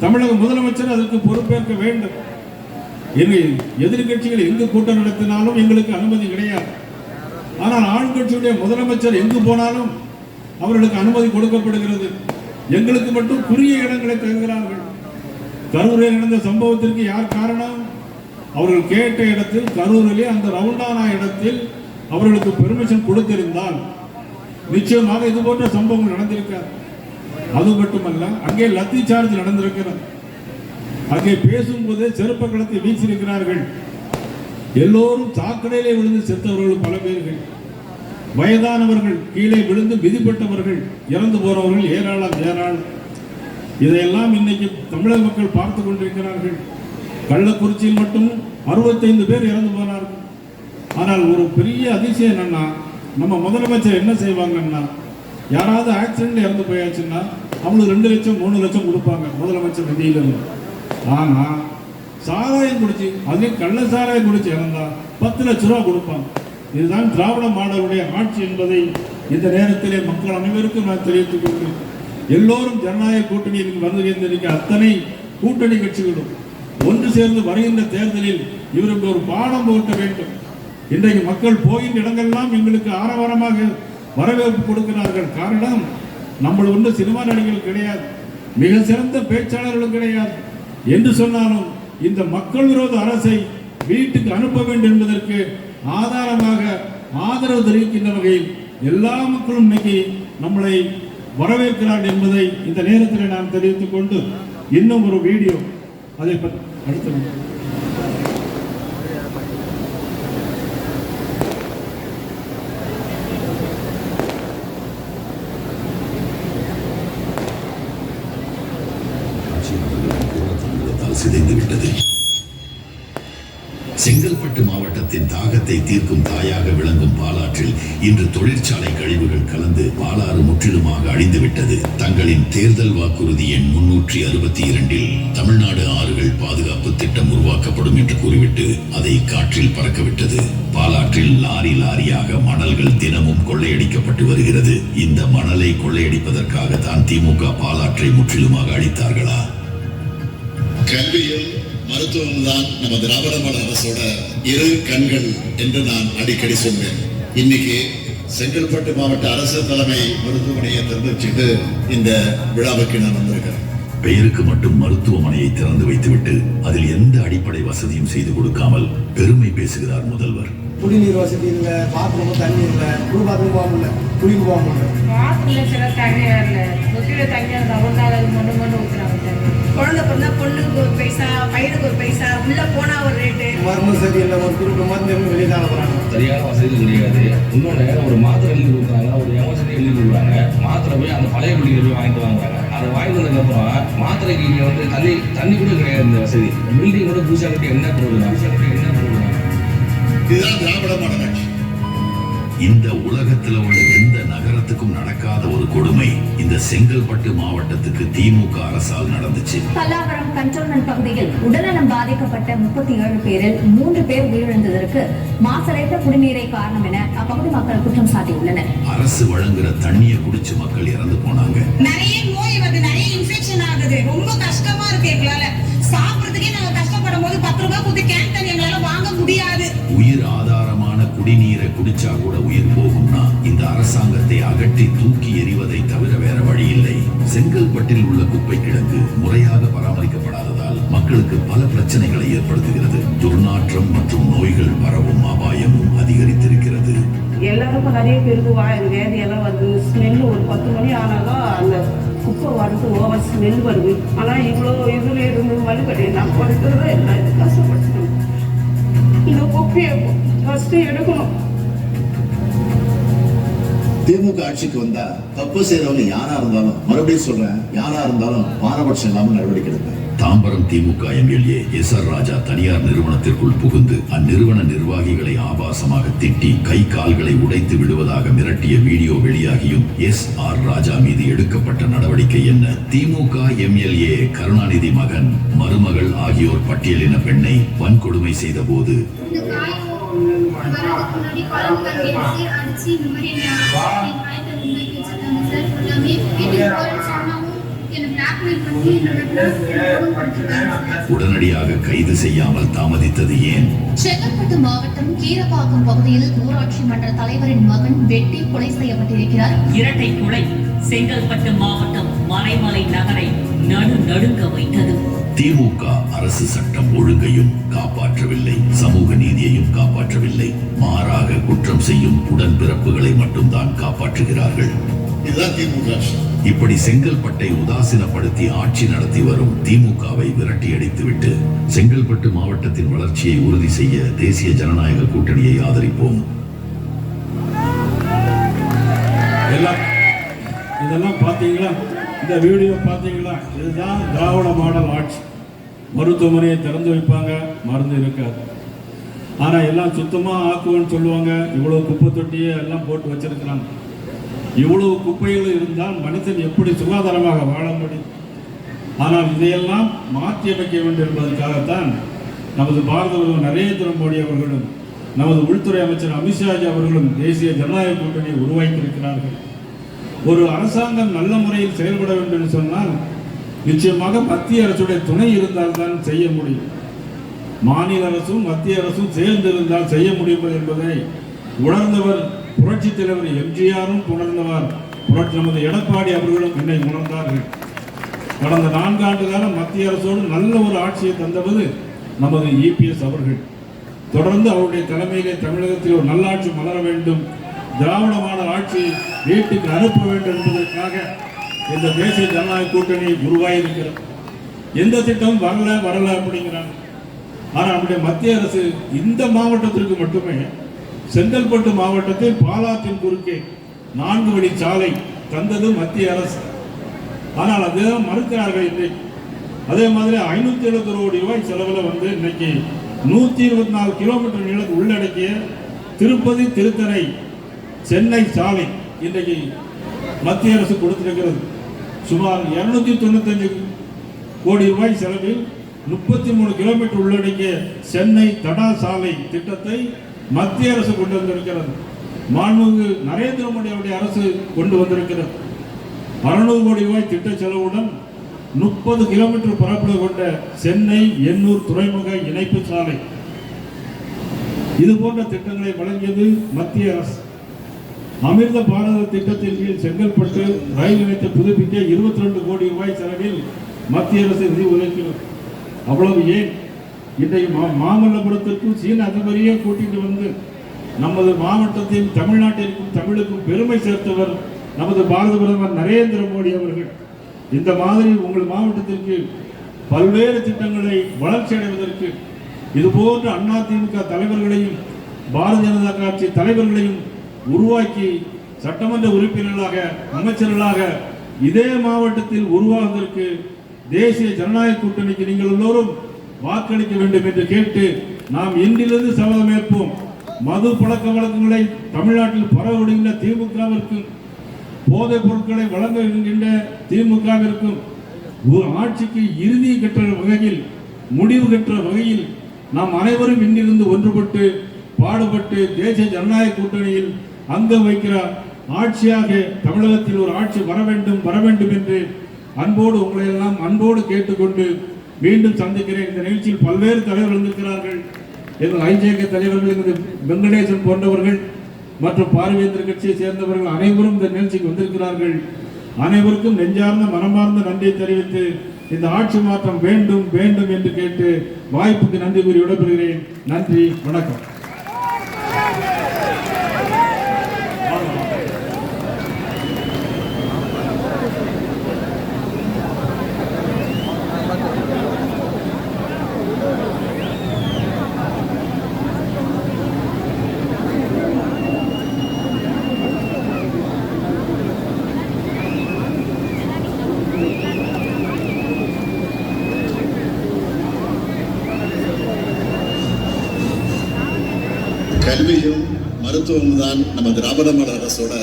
தமிழக முதலமைச்சர் அதற்கு பொறுப்பேற்க வேண்டும். எதிர்கட்சிகள் எங்கு கூட்டம் நடத்தினாலும் எங்களுக்கு அனுமதி கிடையாது. ஆனால் ஆளுங்கட்சியுடைய முதலமைச்சர் எங்கு போனாலும் அவர்களுக்கு அனுமதி கொடுக்கப்படுகிறது. எங்களுக்கு மட்டும் குறுகிய இடங்களை தருகிறார்கள். கரூரில் நடந்த சம்பவத்திற்கு யார் காரணம்? அவர்கள் கேட்ட இடத்தில், கரூரிலே அந்த ரவுண்டானா இடத்தில் அவர்களுக்கு பெர்மிஷன் கொடுத்திருந்தால் நிச்சயமாக இது போன்ற சம்பவங்கள் நடந்திருக்காது. அது மட்டுமல்ல, அங்கே லத்தி சார்ஜ் நடந்திருக்கிறது. அங்கே பேசும்போதே செருப்ப கலத்தை வீசியிருக்கிறார்கள். எல்லோரும் சாக்கடையிலே விழுந்து செத்தவர்கள் பல பேர்கள், வயதானவர்கள், கீழே விழுந்து விதிப்பட்டவர்கள், இறந்து போறவர்கள் ஏராளம். இதையெல்லாம் இன்னைக்கு தமிழக மக்கள் பார்த்து கொண்டிருக்கிறார்கள். கள்ளக்குறிச்சியில் மட்டும் 65 பேர் இறந்து போனார்கள். ஆனால் ஒரு பெரிய அதிசயம் என்னன்னா, நம்ம முதலமைச்சர் என்ன செய்வாங்கன்னா, யாராவது ஆக்சிடென்ட் இறந்து போயாச்சுன்னா அவங்களுக்கு 2 லட்சம் 3 லட்சம் கொடுப்பாங்க முதலமைச்சர் நிதியிலிருந்து. ஆனா சாராயம் குடிச்சு, அதுலேயும் கள்ள சாராயம் குடிச்சு இறந்தா 10 லட்சம் ரூபா கொடுப்பாங்க. இதுதான் திராவிட மாடலுடைய ஆட்சி என்பதை இந்த நேரத்திலே மக்கள் அனைவருக்கும் நான் தெரிவித்துக் கொள்கிறேன். எல்லோரும் ஜனநாயக கூட்டணியில் வந்து அத்தனை கூட்டணி கட்சிகளும் ஒன்று சேர்ந்து வருகின்ற தேர்தலில் இவருக்கு ஒரு பாடம் போட்ட வேண்டும். இன்றைக்கு மக்கள் போகின்ற இடங்கள்லாம் எங்களுக்கு ஆரவாரமாக வரவேற்பு கொடுக்கிறார்கள். காரணம், நம்மள ஒன்று சினிமா நடிகர்கள் கிடையாது, மிக சிறந்த பேச்சாளர்களும் கிடையாது. என்று சொன்னாலும் இந்த மக்கள் விரோத அரசை வீட்டுக்கு அனுப்ப வேண்டும் என்பதற்கு ஆதாரமாக ஆதரவு தெரிவிக்கின்ற வகையில் எல்லா மக்களும் இன்னைக்கு நம்மளை வரவேற்கிறார்கள் என்பதை இந்த நேரத்தில் நான் தெரிவித்துக் கொண்டு, இன்னும் ஒரு வீடியோ அதை பற்றி அடுத்த சிதைந்துவிட்டது. செங்கல்பட்டு மாவட்டத்தின் தாகத்தை தீர்க்கும் தாயாக விளங்கும் பாலாற்றில் இன்று தொழிற்சாலை கழிவுகள் கலந்து பாலாறு முற்றிலுமாக அழிந்துவிட்டது. தங்களின் தேர்தல் வாக்குறுதி எண் 362 தமிழ்நாடு ஆறுகள் பாதுகாப்பு திட்டம் உருவாக்கப்படும் என்று கூறிவிட்டு அதை காற்றில் பறக்கவிட்டது. பாலாற்றில் லாரியாக மணல்கள் தினமும் கொள்ளையடிக்கப்பட்டு வருகிறது. இந்த மணலை கொள்ளையடிப்பதற்காக தான் திமுக பாலாற்றை முற்றிலுமாக அழித்தார்களா? கல்வியில் மருத்துவம் தான் நம்ம திராவிட மாடல் அரசோட இரு கண்கள் என்று நான் அடிக்கடி சொல்வேன். இன்னைக்கு செங்கல்பட்டு மாவட்ட அரசு தலைமை மருத்துவமனையை திறந்து வச்சுட்டு இந்த விழாவுக்கு நான் வந்திருக்கிறேன். பெயருக்கு மட்டும் மருத்துவமனையை திறந்து வைத்துவிட்டு அதில் எந்த அடிப்படை வசதியும் செய்து கொடுக்காமல் பெருமை பேசுகிறார் முதல்வர். குடிநீர் வசதி இல்ல, பாத்ரூம் தண்ணி இல்ல, குடிபாத்ரூம் போக முடியல, குளிக்க போக முடியல, பாத்ரூம்ல சில தண்ணி வரல, தொட்டில தண்ணி அது மண்ணு ஊத்துறாங்க. குழந்தை பிறந்தா பொண்ணுக்கு ஒரு பைசா, பையனுக்கு ஒரு பைசா, உள்ள போனா ஒரு ரேட்டு. மருந்து சரியில்லை, ஒரு குறிப்பிட்ட மருந்து வெளியே தான் போறாங்க. சரியான வசதி கிடையாது. இன்னொன்று, ஒரு மாத்திரை எழுதி கொடுக்குறாங்க, ஒரு எமர்ஜென்சி எழுதி கொடுக்குறாங்க. மாத்திரை போய் அந்த பழைய பில்டிங் போய் வாங்கிட்டு வாங்குறாங்க. அதை வாங்கிட்டு வந்ததுக்கப்புறம் மாத்திரைக்கு இங்கே வந்து தண்ணி கூட கிடையாது. இந்த வசதி பில்டிங் கூட பூசா கட்டி என்ன போடுறாங்க. இதுதான் திராவிட மாடல் ஆட்சி. இந்த உலகத்தில் உள்ள எந்த நகரத்துக்கும் நடக்காத ஒரு கொடுமை இந்த செங்கல்பட்டு மாவட்டத்துக்கு திமுக அரசால் நடந்துச்சு. பல்லாவரம் கண்டோன்மெண்ட் பகுதியில் உடல்நலம் பாதிக்கப்பட்ட 37 பேரில் 3 பேர் உயிரிழந்ததற்கு மாசடைந்த குடிநீரை காரணம் என அப்பகுதி மக்கள் குற்றம் சாட்டியுள்ளனர். அரசு வழங்குற தண்ணியை குடிச்சு மக்கள் இறந்து போனாங்க. நிறைய நோய் வருது, நிறைய இன்ஃபெக்ஷன் ஆகுது. ரொம்ப கஷ்டமா இருக்கு. எங்களால சாப்பிடுறதுக்கே நாங்க கஷ்டப்படும் போது 10 ரூபாய் கொடுத்து கேன் தண்ணி எங்களால வாங்க முடியாது. உயிர் ஆதாரமான குடிநீரை குடிச்சா கூட உயிர் போகும்னா இந்த அரசாங்கத்தை அகற்றி தூக்கி எறிவதை தவிர வேற வழி இல்லை. செங்கல்பட்டில் உள்ள குப்பை கிடங்கு முறையாக பராமரிக்கப்படாததால் மக்களுக்கு பல பிரச்சனைகளை ஏற்படுத்துகிறது. துர்நாற்றம் மற்றும் நோய்கள் பரவும் அபாயமும் அதிகரித்திருக்கிறது. எல்லாருக்கும் நிறைய பேருக்கு வேதி எல்லாம் வருது. ஸ்மெல் ஒரு 10 மணி ஆனாலும் அந்த குப்பை வருது, ஓவர் ஸ்மெல் வருது. ஆனால் இவ்வளோ இதுல இருந்து மறுபடி நான் படுக்கிறத எல்லாம் கஷ்டப்பட்டுக்கணும். இந்த குப்பையை ஃபஸ்ட்டு எடுக்கணும். திமுக ஆட்சிக்கு வந்தா தப்பு செய்யறவங்க யாரா இருந்தாலும், மறுபடியும் சொல்றேன், யாரா இருந்தாலும் பாரபட்சம் இல்லாம நடவடிக்கை எடுப்பேன். தாம்பரம் திமுக எம்எல்ஏ எஸ்.ஆர். ராஜா தனியார் நிறுவனத்திற்குள் புகுந்து அந்நிறுவன நிர்வாகிகளை ஆபாசமாக திட்டி கை கால்களை உடைத்து விடுவதாக மிரட்டிய வீடியோ வெளியாகியும் எஸ்.ஆர். ராஜா மீது எடுக்கப்பட்ட நடவடிக்கை என்ன? திமுக எம்எல்ஏ கருணாநிதி மகன், மருமகள் ஆகியோர் பட்டியலின பெண்ணை வன்கொடுமை செய்த போது உடனடியாக கைது செய்யாமல் தாமதித்தது ஏன்? செங்கல்பட்டு மாவட்டம் கீரப்பாக்கம் பகுதியில் ஊராட்சி மன்ற தலைவரின் மகன் வெட்டி கொலை செய்யப்பட்டிருக்கிறார். இரட்டை கொலை செங்கல்பட்டு மாவட்டம் மறைமலை நகரை நடுங்க வைத்தது. திமுக அரசு சட்டம் ஒழுங்கையும் காப்பாற்றவில்லை, சமூக நீதியையும் காப்பாற்றவில்லை, மாறாக குற்றம் செய்யும் உடன்பிறப்புகளை மட்டும்தான் காப்பாற்றுகிறார்கள். இதுதான் திமுக. இப்படி செங்கல்பட்டை உதாசீனப்படுத்தி ஆட்சி நடத்தி வரும் திமுகவை விரட்டியடித்துவிட்டு செங்கல்பட்டு மாவட்டத்தின் வளர்ச்சியை உறுதி செய்ய தேசிய ஜனநாயக கூட்டணியை ஆதரிப்போம். இதெல்லாம் பார்த்தீங்களா? இந்த வீடியோ பார்த்தீங்களா? இதுதான் திராவிட மாடல் ஆட்சி. மருத்துவமனையை திறந்து வைப்பாங்க, மருந்து இருக்காது. ஆனால் எல்லாம் சுத்தமாக ஆக்குவோன்னு சொல்லுவாங்க. இவ்வளோ குப்பை தொட்டியை எல்லாம் போட்டு வச்சிருக்கிறாங்க. இவ்வளவு குப்பைகள் இருந்தால் மனிதன் எப்படி சுகாதாரமாக வாழ முடியும்? ஆனால் இதையெல்லாம் மாற்றி அமைக்க வேண்டும் என்பதற்காகத்தான் நமது பாரத பிரதமர் நரேந்திர மோடி அவர்களும் நமது உள்துறை அமைச்சர் அமித்ஷாஜி அவர்களும் தேசிய ஜனநாயக கூட்டணியை உருவாக்கியிருக்கிறார்கள். ஒரு அரசாங்கம் நல்ல முறையில் செயல்பட வேண்டும் என்று சொன்னால் நிச்சயமாக மத்திய அரசுடைய துணை இருந்தால் தான் செய்ய முடியும். மாநில அரசும் மத்திய அரசும் சேர்ந்திருந்தால் செய்ய முடியும் என்பதை உணர்ந்தவர் புரட்சி தலைவர் எம்ஜிஆரும் உணர்ந்தவர், நமது எடப்பாடி அவர்களும் என்னை உணர்ந்தார்கள். கடந்த 4 ஆண்டு காலம் மத்திய அரசோடு நல்ல ஒரு ஆட்சியை தந்தவது நமது EPS அவர்கள். தொடர்ந்து அவருடைய தலைமையிலே தமிழகத்தில் ஒரு நல்லாட்சி மலர வேண்டும், திராவிட மாடல் ஆட்சி வீட்டுக்கு அனுப்ப வேண்டும் என்பதற்காக இந்த தேசிய ஜனநாயக கூட்டணி உருவாகியிருக்கிறது. எந்த திட்டமும் வரல அப்படிங்கிறாங்க. ஆனால் நம்முடைய மத்திய அரசு இந்த மாவட்டத்திற்கு மட்டுமே செங்கல்பட்டு மாவட்டத்தில் பாலாற்றின் குறுக்கே 4 வழி சாலை தந்தது மத்திய அரசு. ஆனால் அதுதான் மறுக்கிறார்கள் இன்றைக்கு. அதே மாதிரி 570 கோடி ரூபாய் செலவில் இன்னைக்கு 124 கிலோமீட்டர் நீளத்தை உள்ளடக்கிய திருப்பதி திருத்தணி சென்னை சாலை இன்றைக்கு மத்திய அரசு கொடுத்திருக்கிறது. சுமார் 295 கோடி ரூபாய் செலவில் 33 கிலோமீட்டர் உள்ளடக்கிய சென்னை தடா சாலை திட்டத்தை மத்திய அரசு கொண்டு வந்திருக்கிறது. மாண்புமிகு நரேந்திர மோடி அவருடைய அரசு கொண்டு வந்திருக்கிறது. 600 கோடி ரூபாய் திட்ட செலவுடன் 30 கிலோமீட்டர் பரப்பளவு கொண்ட சென்னை எண்ணூர் துறைமுக இணைப்பு சாலை, இது போன்ற திட்டங்களை வழங்கியது மத்திய அரசு. அமிர்த பாரத திட்டத்தின் கீழ் செங்கல்பட்டு ரயில் நிலையத்தை புதுப்பிக்க 22 கோடி ரூபாய் செலவில் மத்திய அரசு நிதி ஒதுக்கிறது. அவ்வளவு ஏன், இன்றைக்கு மாமல்லபுரத்திற்கும் சீன அதிபரையே கூட்டிட்டு வந்து நமது மாவட்டத்தில் தமிழ்நாட்டிற்கும் தமிழுக்கும் பெருமை சேர்த்தவர் நமது பாரத பிரதமர் நரேந்திர மோடி அவர்கள். இந்த மாதிரி உங்கள் மாவட்டத்திற்கு பல்வேறு திட்டங்களை வளர்ச்சி அடைவதற்கு இதுபோன்ற அதிமுக தலைவர்களையும் பாரதிய ஜனதா கட்சி தலைவர்களையும் உருவாக்கி சட்டமன்ற உறுப்பினர்களாக அமைச்சர்களாக இதே மாவட்டத்தில் உருவாவதற்கு தேசிய ஜனநாயக கூட்டணிக்கு நீங்கள் எல்லோரும் வாக்களிக்க வேண்டும் என்று கேட்டு நாம் இன்றிலிருந்து சபதம் ஏற்போம். மது பழக்க வழக்கங்களை தமிழ்நாட்டில் பரவடுகின்ற திமுகவிற்கும் போதைப் பொருட்களை வழங்குகின்ற திமுகவிற்கும் ஆட்சிக்கு இறுதி கற்ற வகையில் முடிவு கற்ற வகையில் நாம் அனைவரும் இன்றிலிருந்து ஒன்றுபட்டு பாடுபட்டு தேசிய ஜனநாயக கூட்டணியில் அங்கம் வைக்கிற ஆட்சியாக தமிழகத்தில் ஒரு ஆட்சி வர வேண்டும் என்று அன்போடு உங்களை எல்லாம் அன்போடு கேட்டுக்கொண்டு மீண்டும் சந்திக்கிறேன். இந்த நிகழ்ச்சியில் பல்வேறு தலைவர்கள் வந்திருக்கிறார்கள். எங்கள் ஐஜேகே தலைவர்கள், எங்கள் வெங்கடேசன் போன்றவர்கள் மற்றும் பார்வையேந்திர கட்சியை சேர்ந்தவர்கள் அனைவரும் இந்த நிகழ்ச்சிக்கு வந்திருக்கிறார்கள். அனைவருக்கும் நெஞ்சார்ந்த மனமார்ந்த நன்றியை தெரிவித்து இந்த ஆட்சி மாற்றம் வேண்டும் என்று கேட்டு வாய்ப்புக்கு நன்றி கூறி விடைபெறுகிறேன். நன்றி, வணக்கம். கல்வியும் மருத்துவமும் தான் நம்ம திராவிட மாடல் அரசோட